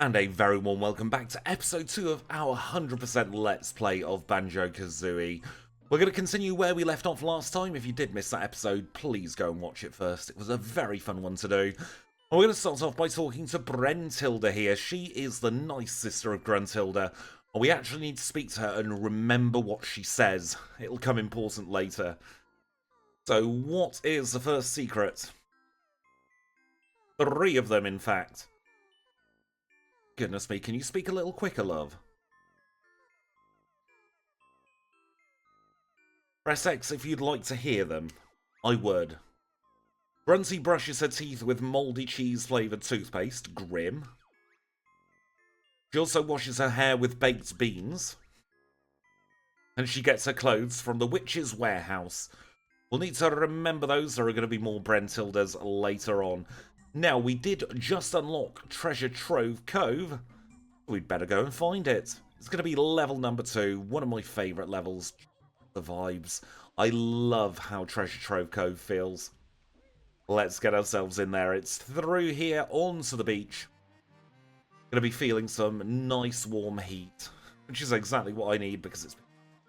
And a very warm welcome back to episode 2 of our 100% Let's Play of Banjo Kazooie. We're going to continue where we left off last time. If you did miss that episode, please go and watch it first. It was a very fun one to do. And we're going to start off by talking to Brentilda here. She is the nice sister of Gruntilda. And we actually need to speak to her and remember what she says. It'll come important later. So what is the first secret? 3 of them, in fact. Goodness me, can you speak a little quicker, love? Press X if you'd like to hear them. I would. Grunty brushes her teeth with mouldy cheese-flavoured toothpaste. Grim. She also washes her hair with baked beans. And she gets her clothes from the witch's warehouse. We'll need to remember those. There are going to be more Brentildas later on. Now, we did just unlock Treasure Trove Cove. We'd better go and find it. It's going to be level number 2, one of my favourite levels. The vibes. I love how Treasure Trove Cove feels. Let's get ourselves in there. It's through here onto the beach. Going to be feeling some nice warm heat, which is exactly what I need because it's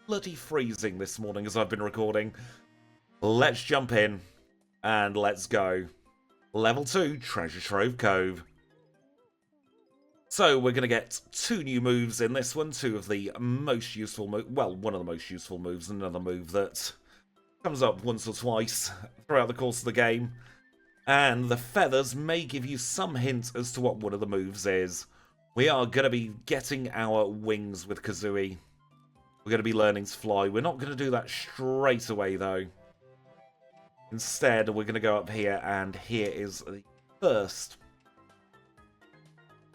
bloody freezing this morning as I've been recording. Let's jump in and let's go. Level 2, Treasure Trove Cove. So we're going to get 2 new moves in this one. 2 of the most useful well, one of the most useful moves, and another move that comes up once or twice throughout the course of the game. And the feathers may give you some hint as to what one of the moves is. We are going to be getting our wings with Kazooie. We're going to be learning to fly. We're not going to do that straight away, though. Instead, we're going to go up here, and here is the first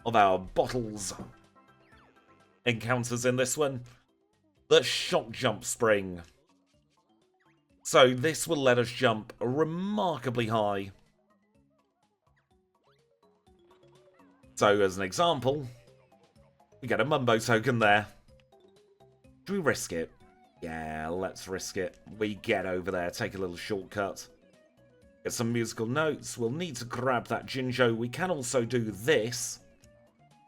of our bottles encounters in this one. The Shock Jump Spring. So this will let us jump remarkably high. So as an example, we get a Mumbo token there. Do we risk it? Yeah, let's risk it. We get over there, take a little shortcut. Get some musical notes. We'll need to grab that Jinjo. We can also do this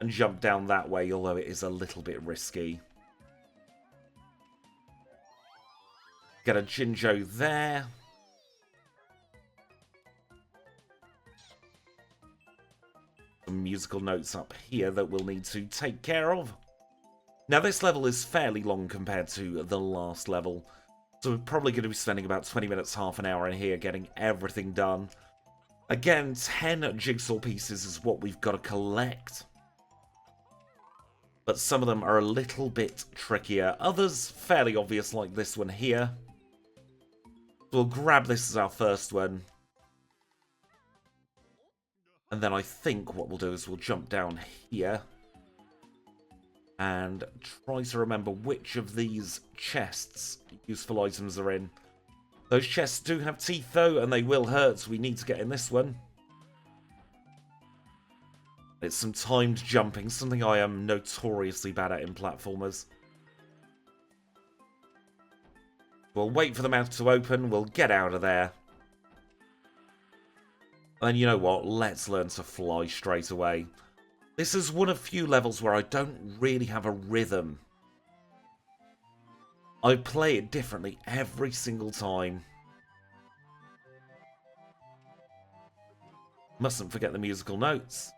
and jump down that way, although it is a little bit risky. Get a Jinjo there. Some musical notes up here that we'll need to take care of. Now, this level is fairly long compared to the last level, so we're probably going to be spending about 20 minutes, half an hour in here getting everything done. Again, 10 jigsaw pieces is what we've got to collect. But some of them are a little bit trickier. Others, fairly obvious, like this one here. We'll grab this as our first one. And then I think what we'll do is we'll jump down here. And try to remember which of these chests useful items are in. Those chests do have teeth though, and they will hurt, so we need to get in this one. It's some timed jumping, something I am notoriously bad at in platformers. We'll wait for the mouth to open, we'll get out of there. And you know what, let's learn to fly straight away. This is one of few levels where I don't really have a rhythm. I play it differently every single time. Mustn't forget the musical notes.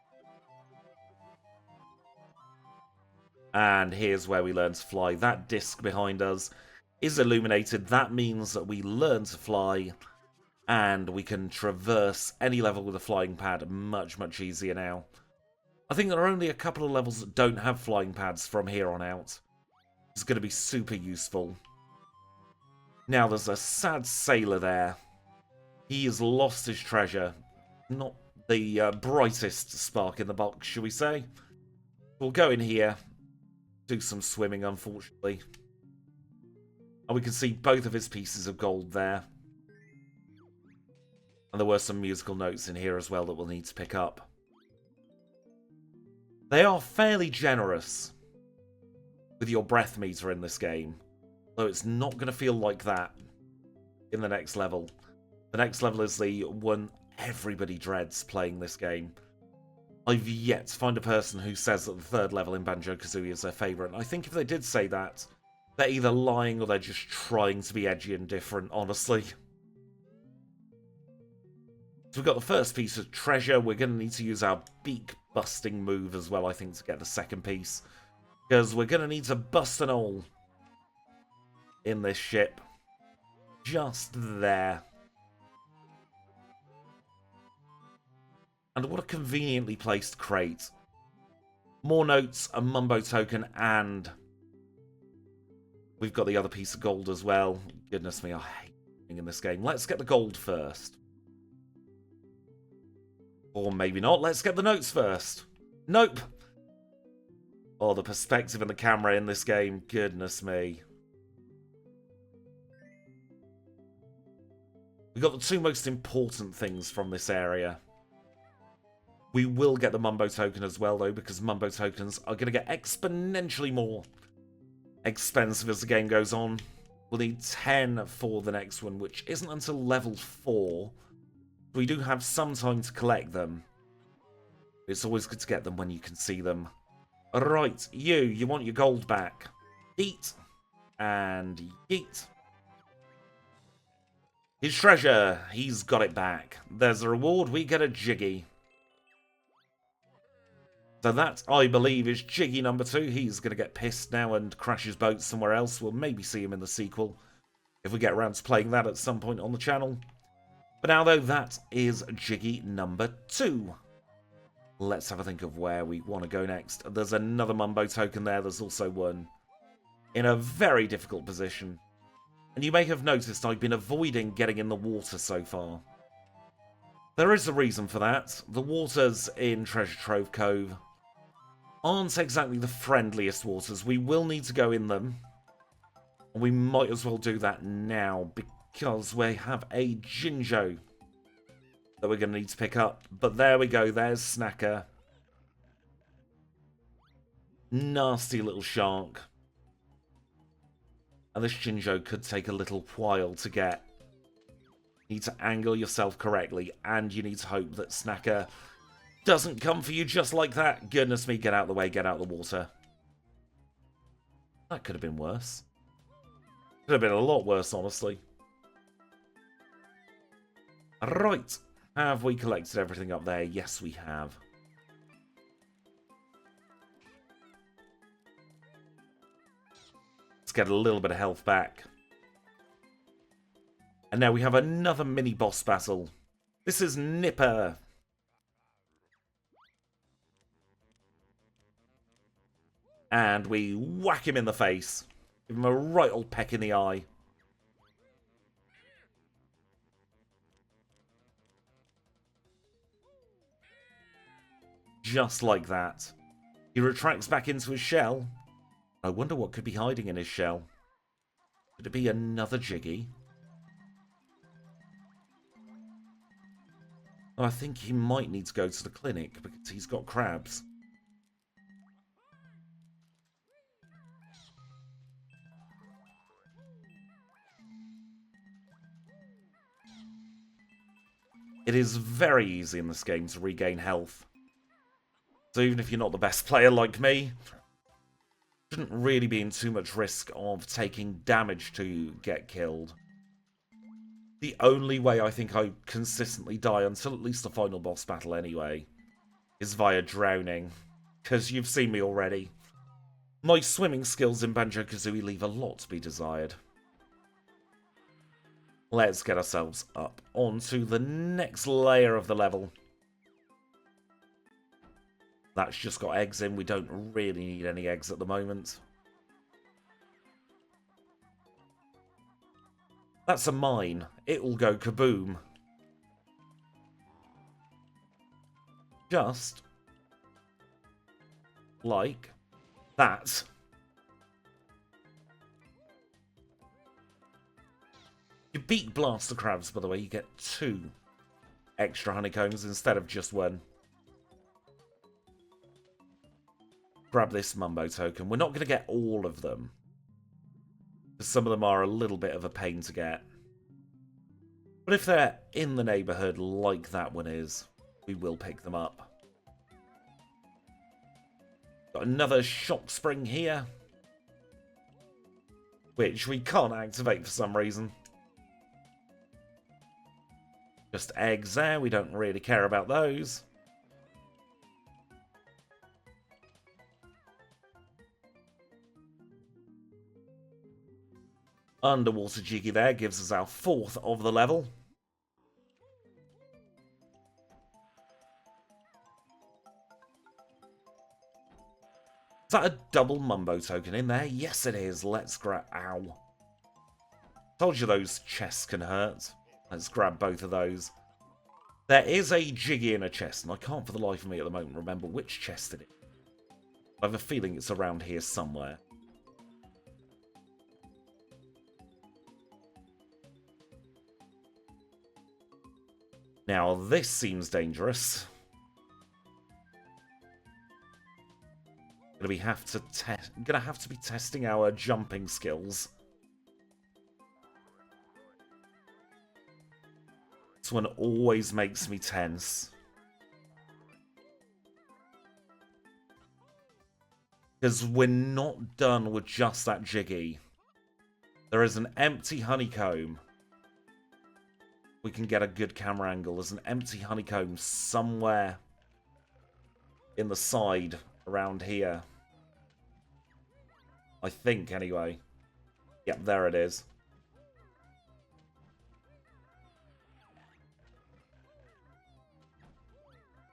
And here's where we learn to fly. That disc behind us is illuminated. That means that we learn to fly. And we can traverse any level with a flying pad much, much easier now. I think there are only a couple of levels that don't have flying pads from here on out. It's going to be super useful. Now, there's a sad sailor there. He has lost his treasure. Not the brightest spark in the box, shall we say. We'll go in here. Do some swimming, unfortunately. And we can see both of his pieces of gold there. And there were some musical notes in here as well that we'll need to pick up. They are fairly generous with your breath meter in this game, though it's not going to feel like that in the next level. The next level is the one everybody dreads playing this game. I've yet to find a person who says that the third level in Banjo Kazooie is their favourite. And I think if they did say that, they're either lying or they're just trying to be edgy and different, honestly. So we've got the first piece of treasure. We're going to need to use our beak-busting move as well, I think, to get the second piece. Because we're going to need to bust an hole in this ship. Just there. And what a conveniently placed crate. More notes, a Mumbo token, and we've got the other piece of gold as well. Goodness me, I hate being in this game. Let's get the gold first. Or maybe not. Let's get the notes first. Nope. Oh, the perspective and the camera in this game. Goodness me. We got the two most important things from this area. We will get the Mumbo token as well, though, because Mumbo tokens are going to get exponentially more expensive as the game goes on. We'll need 10 for the next one, which isn't until level 4. We do have some time to collect them. It's always good to get them when you can see them. Right, you want your gold back. Eat. And yeet. His treasure, he's got it back. There's a reward, we get a Jiggy. So that, I believe, is Jiggy number 2. He's going to get pissed now and crash his boat somewhere else. We'll maybe see him in the sequel, if we get around to playing that at some point on the channel. But now, though, that is Jiggy number 2. Let's have a think of where we want to go next. There's another Mumbo token there. There's also one in a very difficult position. And you may have noticed I've been avoiding getting in the water so far. There is a reason for that. The waters in Treasure Trove Cove aren't exactly the friendliest waters. We will need to go in them. And we might as well do that now because we have a Jinjo that we're going to need to pick up. But there we go. There's Snacker. Nasty little shark. And this Jinjo could take a little while to get. You need to angle yourself correctly, and you need to hope that Snacker doesn't come for you just like that. Goodness me, get out of the way, get out of the water. That could have been worse. Could have been a lot worse, honestly. Right. Have we collected everything up there? Yes, we have. Let's get a little bit of health back. And now we have another mini-boss battle. This is Nipper. And we whack him in the face. Give him a right old peck in the eye. Just like that. He retracts back into his shell. I wonder what could be hiding in his shell. Could it be another Jiggy? Oh, I think he might need to go to the clinic because he's got crabs. It is very easy in this game to regain health. So even if you're not the best player like me, shouldn't really be in too much risk of taking damage to get killed. The only way I think I consistently die, until at least the final boss battle anyway, is via drowning. Because you've seen me already. My swimming skills in Banjo Kazooie leave a lot to be desired. Let's get ourselves up onto the next layer of the level. That's just got eggs in. We don't really need any eggs at the moment. That's a mine. It will go kaboom. Just like that. You beat Blaster Crabs, by the way. You get 2 extra honeycombs instead of just 1. Grab this Mumbo token. We're not going to get all of them. Some of them are a little bit of a pain to get. But if they're in the neighbourhood like that one is, we will pick them up. Got another shock spring here, which we can't activate for some reason. Just eggs there, we don't really care about those. Underwater Jiggy there gives us our 4th of the level. Is that a double Mumbo token in there? Yes, it is. Let's grab... Ow. Told you those chests can hurt. Let's grab both of those. There is a Jiggy in a chest, and I can't for the life of me at the moment remember which chest it is. I have a feeling it's around here somewhere. Now, this seems dangerous. Gonna have to be testing our jumping skills. This one always makes me tense. Because we're not done with just that Jiggy. There is an empty honeycomb. We can get a good camera angle. There's an empty honeycomb somewhere in the side around here. I think, anyway. Yep, there it is.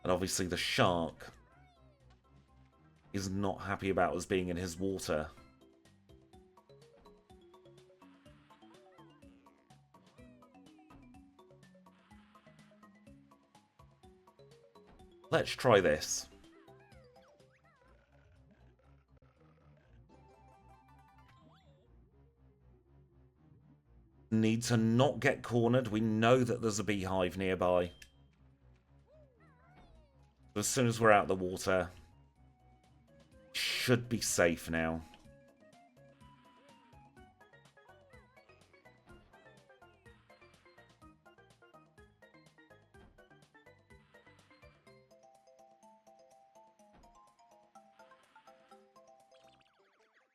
And obviously the shark is not happy about us being in his water. Let's try this. Need to not get cornered. We know that there's a beehive nearby. But as soon as we're out of the water, should be safe now.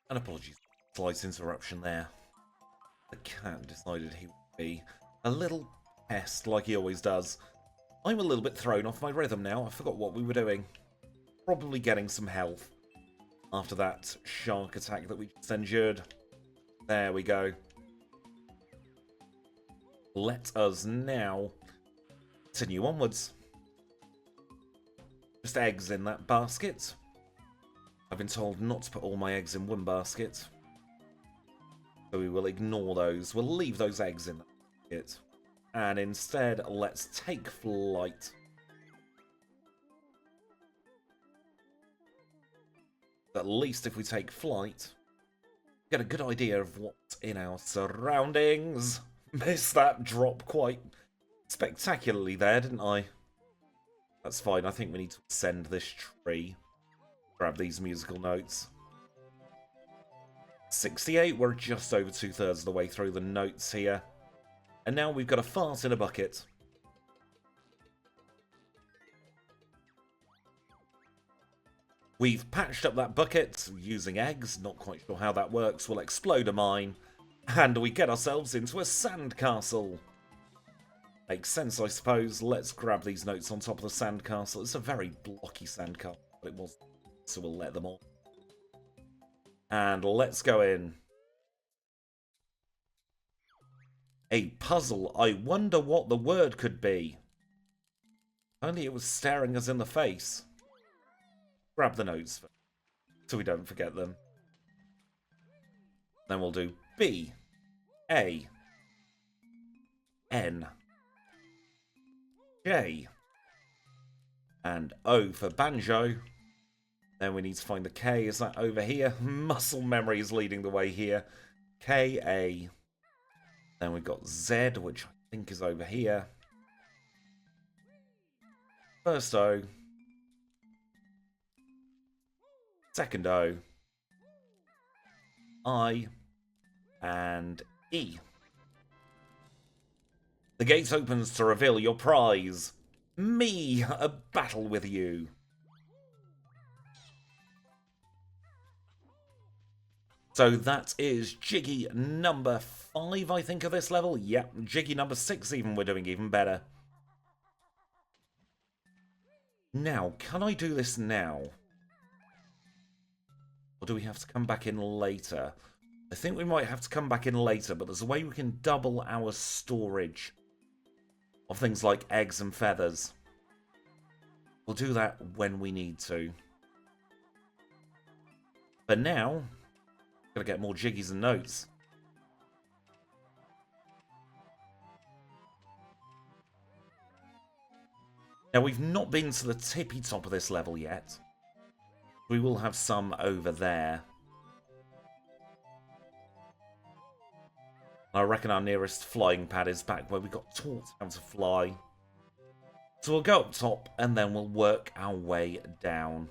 And apologies, slight interruption there. The cat decided he would be a little pest like he always does. I'm a little bit thrown off my rhythm now. I forgot what we were doing. Probably getting some health after that shark attack that we just endured. There we go. Let us now continue onwards. Just eggs in that basket. I've been told not to put all my eggs in one basket. So we will ignore those. We'll leave those eggs in that basket. And instead, let's take flight. At least if we take flight, get a good idea of what's in our surroundings. Missed that drop quite spectacularly there, didn't I? That's fine. I think we need to ascend this tree. Grab these musical notes. 68, we're just over 2/3 of the way through the notes here. And now we've got a fart in a bucket. We've patched up that bucket using eggs. Not quite sure how that works. We'll explode a mine. And we get ourselves into a sandcastle. Makes sense, I suppose. Let's grab these notes on top of the sandcastle. It's a very blocky sandcastle, but it was, so we'll let them all. And let's go in. A puzzle. I wonder what the word could be. Only it was staring us in the face. Grab the notes so we don't forget them. Then we'll do B, A, N, J, and O for banjo. Then we need to find the K. Is that over here? Muscle memory is leading the way here. K, A. Then we've got Z, which I think is over here. First O. Second O. I. And E. The gate opens to reveal your prize. Me, a battle with you. So that is Jiggy number 5, I think, of this level. Yep, Jiggy number 6 even, we're doing even better. Now, can I do this now? Or do we have to come back in later? I think we might have to come back in later, but there's a way we can double our storage of things like eggs and feathers. We'll do that when we need to. But now, gotta get more Jiggies and notes. Now, we've not been to the tippy top of this level yet. We will have some over there. I reckon our nearest flying pad is back where we got taught how to fly. So we'll go up top and then we'll work our way down.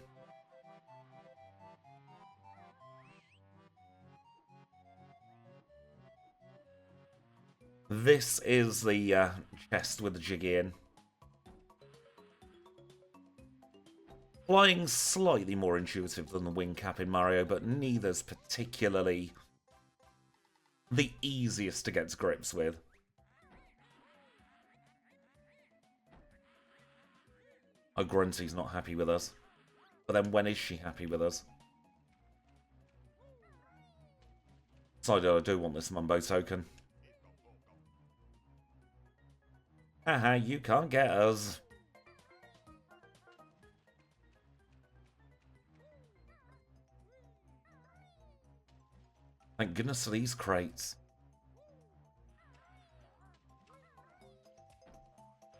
This is the chest with the Jiggy in. Flying's slightly more intuitive than the wing cap in Mario, but neither's particularly the easiest to get to grips with. Oh, Grunty's not happy with us. But then when is she happy with us? Decided I do want this Mumbo token. Haha, you can't get us. Thank goodness for these crates.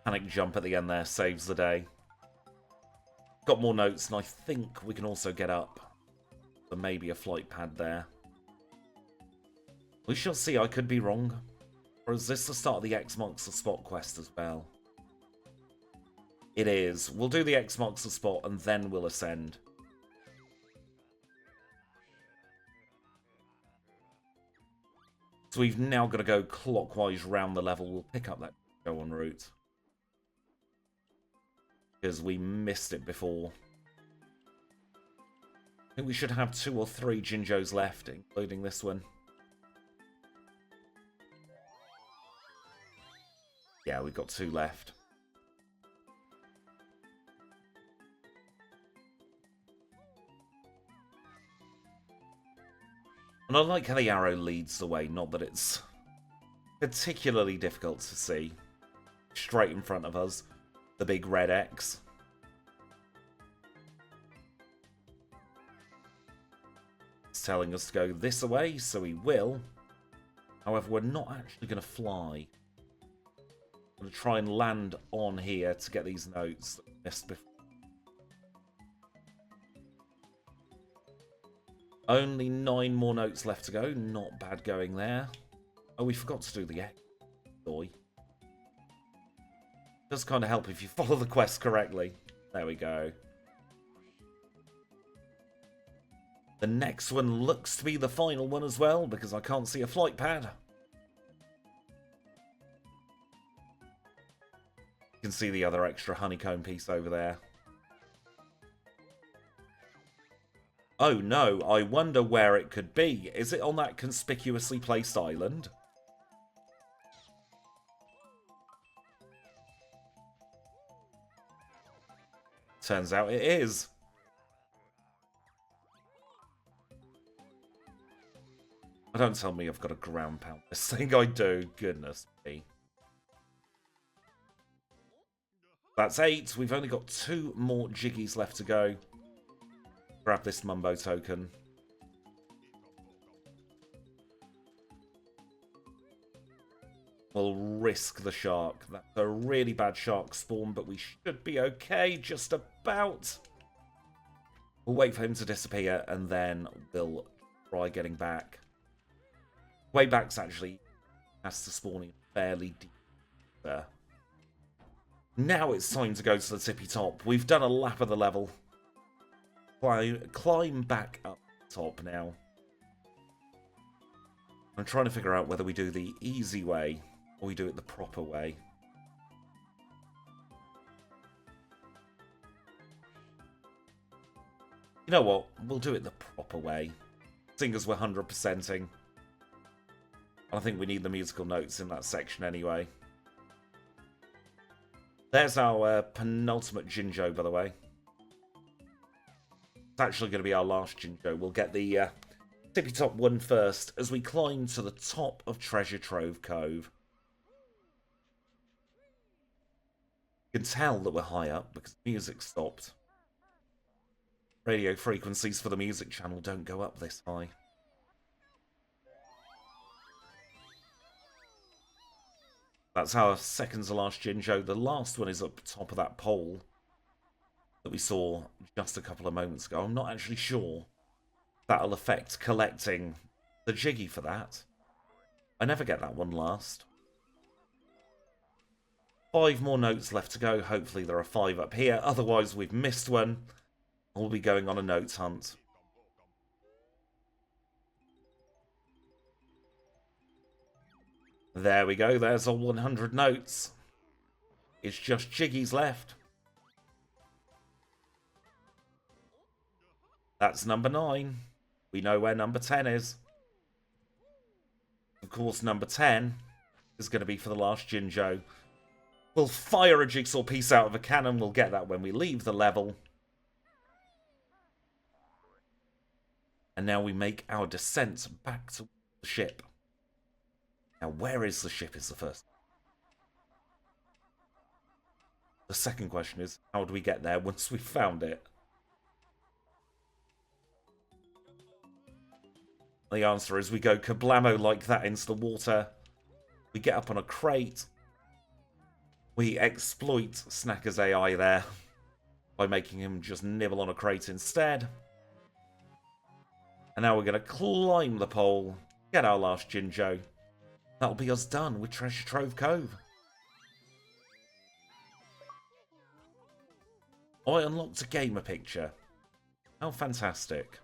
Panic jump at the end there saves the day. Got more notes, and I think we can also get up. There may be a flight pad there. We shall see, I could be wrong. Or is this the start of the X marks the spot quest as well? It is. We'll do the X marks the spot and then we'll ascend. So we've now got to go clockwise round the level. We'll pick up that go en route. Because we missed it before. I think we should have 2 or 3 Jinjos left, including this one. Yeah, we've got 2 left. And I like how the arrow leads the way, not that it's particularly difficult to see. Straight in front of us, the big red X. It's telling us to go this way, so we will. However, we're not actually going to fly. I'm going to try and land on here to get these notes that we missed before. Only 9 more notes left to go. Not bad going there. Oh, we forgot to do the egg. Boy. Does kind of help if you follow the quest correctly. There we go. The next one looks to be the final one as well, because I can't see a flight pad. You can see the other extra honeycomb piece over there. Oh no, I wonder where it could be. Is it on that conspicuously placed island? Turns out it is. Don't tell me I've got a ground pound this thing. I do. Goodness me. That's 8. We've only got 2 more Jiggies left to go. Grab this Mumbo token. We'll risk the shark. That's a really bad shark spawn, but we should be okay. Just about. We'll wait for him to disappear, and then we'll try getting back. Way back's actually has to spawn in fairly deep there. Now it's time to go to the tippy top. We've done a lap of the level. Climb back up top now. I'm trying to figure out whether we do the easy way or we do it the proper way. You know what? We'll do it the proper way. seeing as we're 100%ing. I think we need the musical notes in that section anyway. There's our penultimate Jinjo, by the way. It's actually going to be our last Jinjo. We'll get the tippy top one first as we climb to the top of Treasure Trove Cove. You can tell that we're high up because the music stopped. Radio frequencies for the music channel don't go up this high. That's our second to last Jinjo. The last one is up top of that pole that we saw just a couple of moments ago. I'm not actually sure that'll affect collecting the Jiggy for that. I never get that one last. 5 more notes left to go. Hopefully there are 5 up here. Otherwise we've missed one. We'll be going on a notes hunt. There we go, there's all 100 notes. It's just Jiggies left. That's number 9. We know where number 10 is. Of course, number 10 is going to be for the last Jinjo. We'll fire a jigsaw piece out of a cannon. We'll get that when we leave the level. And now we make our descent back to the ship. Now, where is the ship is the first. The second question is, how do we get there once we've found it? The answer is we go kablamo like that into the water. We get up on a crate. We exploit Snacker's AI there by making him just nibble on a crate instead. And now we're going to climb the pole, get our last Jinjo. That'll be us done with Treasure Trove Cove. Oh, I unlocked a gamer picture. How fantastic.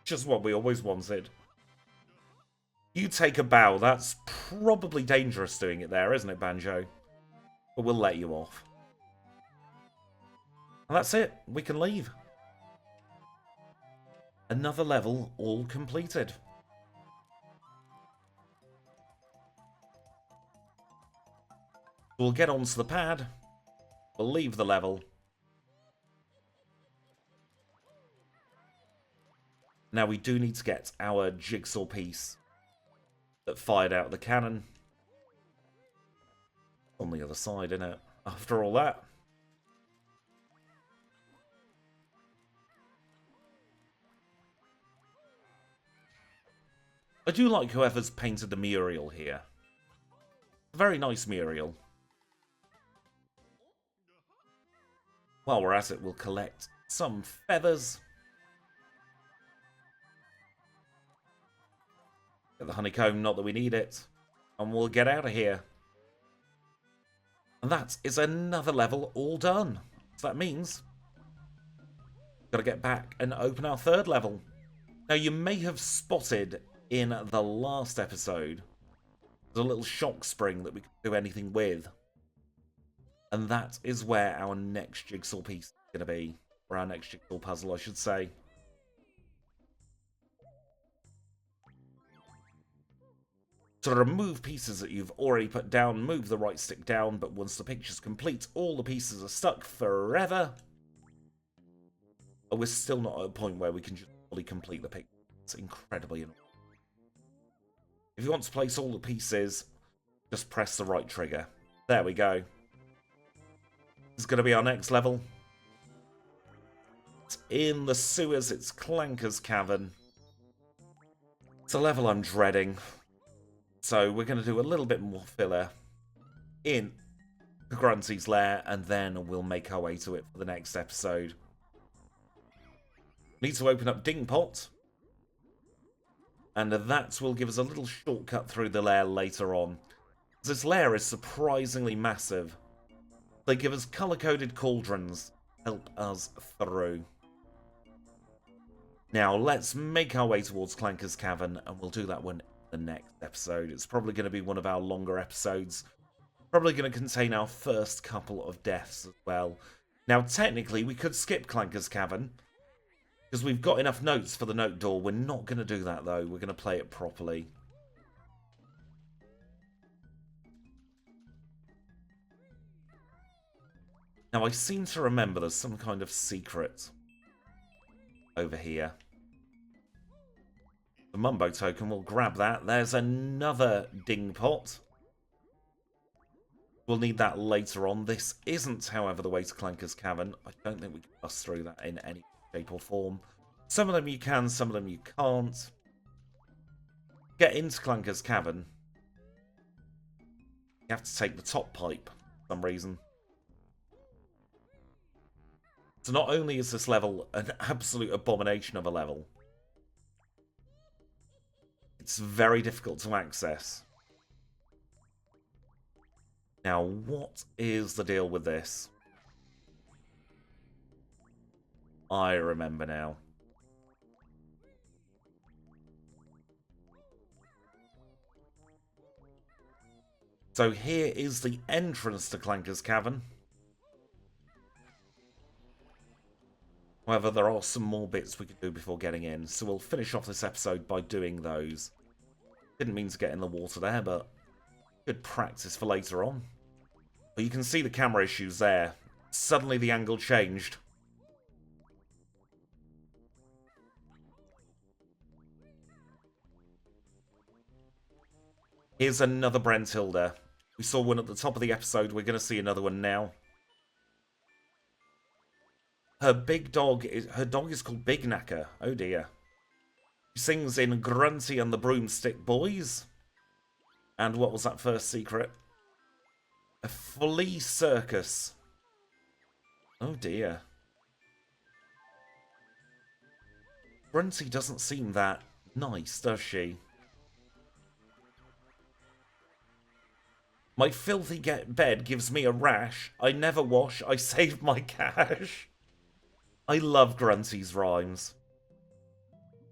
Just what we always wanted. You take a bow. That's probably dangerous doing it there, isn't it, Banjo? But we'll let you off. And that's it. We can leave. Another level all completed. We'll get onto the pad. We'll leave the level. Now we do need to get our jigsaw piece that fired out the cannon. On the other side, isn't it? After all that. I do like whoever's painted the Muriel here. Very nice Muriel. While we're at it, we'll collect some feathers. Get the honeycomb, not that we need it. And we'll get out of here. And that is another level all done. So that means we've got to get back and open our third level. Now you may have spotted in the last episode there's a little shock spring that we can do anything with. And that is where our next jigsaw piece is going to be. Or our next jigsaw puzzle, I should say. To remove pieces that you've already put down, move the right stick down, but once the picture's complete, all the pieces are stuck forever. But we're still not at a point where we can just fully complete the picture. It's incredibly annoying. If you want to place all the pieces, just press the right trigger. There we go. This is going to be our next level. It's in the sewers. It's Clanker's Cavern. It's a level I'm dreading. So we're going to do a little bit more filler in Grunty's lair, and then we'll make our way to it for the next episode. Need to open up Dingpot. And that will give us a little shortcut through the lair later on. This lair is surprisingly massive. They give us colour-coded cauldrons. Help us through. Now, let's make our way towards Clanker's Cavern, and we'll do that one in the next episode. It's probably going to be one of our longer episodes. Probably going to contain our first couple of deaths as well. Now, technically, we could skip Clanker's Cavern, Because we've got enough notes for the note door. We're not going to do that, though. We're going to play it properly. Now, I seem to remember there's some kind of secret over here. The Mumbo token, we'll grab that. There's another ding pot. We'll need that later on. This isn't, however, the way to Clanker's Cavern. I don't think we can bust through that in any shape or form. Some of them you can, some of them you can't. Get into Clanker's Cavern. You have to take the top pipe for some reason. So not only is this level an absolute abomination of a level, it's very difficult to access. Now, what is the deal with this? I remember now. So here is the entrance to Clanker's Cavern. However, there are some more bits we could do before getting in, so we'll finish off this episode by doing those. Didn't mean to get in the water there, but good practice for later on. But you can see the camera issues there. Suddenly the angle changed. Here's another Brentilda. We saw one at the top of the episode. We're going to see another one now. Her dog is called Big Knacker. Oh dear. She sings in Grunty and the Broomstick Boys. And what was that first secret? A flea circus. Oh dear. Grunty doesn't seem that nice, does she? My filthy bed gives me a rash. I never wash. I save my cash. I love Grunty's rhymes.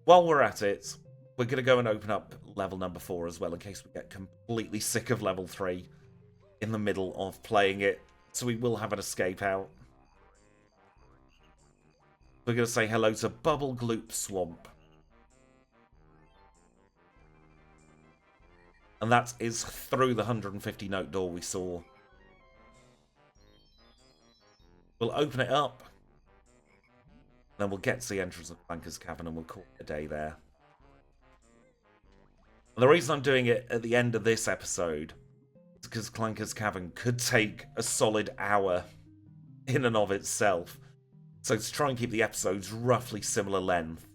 While we're at it, we're going to go and open up level number 4 as well, in case we get completely sick of level 3 in the middle of playing it. So we will have an escape out. We're going to say hello to Bubble Gloop Swamp. And that is through the 150 note door we saw. We'll open it up. Then we'll get to the entrance of Clanker's Cavern and we'll call it a day there. And the reason I'm doing it at the end of this episode is because Clanker's Cavern could take a solid hour in and of itself. So to try and keep the episodes roughly similar length,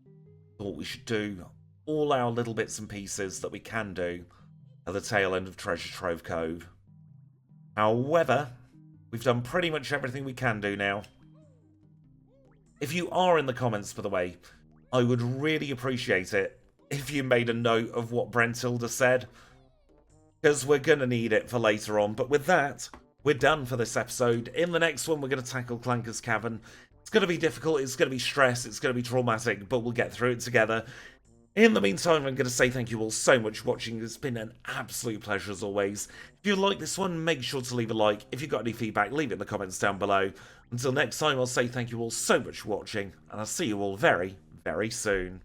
I thought we should do all our little bits and pieces that we can do at the tail end of Treasure Trove Cove. However, we've done pretty much everything we can do now. If you are in the comments, by the way, I would really appreciate it if you made a note of what Brentilda said, because we're going to need it for later on. But with that, we're done for this episode. In the next one, we're going to tackle Clanker's Cavern. It's going to be difficult, it's going to be stress, it's going to be traumatic, but we'll get through it together. In the meantime, I'm going to say thank you all so much for watching. It's been an absolute pleasure as always. If you like this one, make sure to leave a like. If you've got any feedback, leave it in the comments down below. Until next time, I'll say thank you all so much for watching, and I'll see you all very, very soon.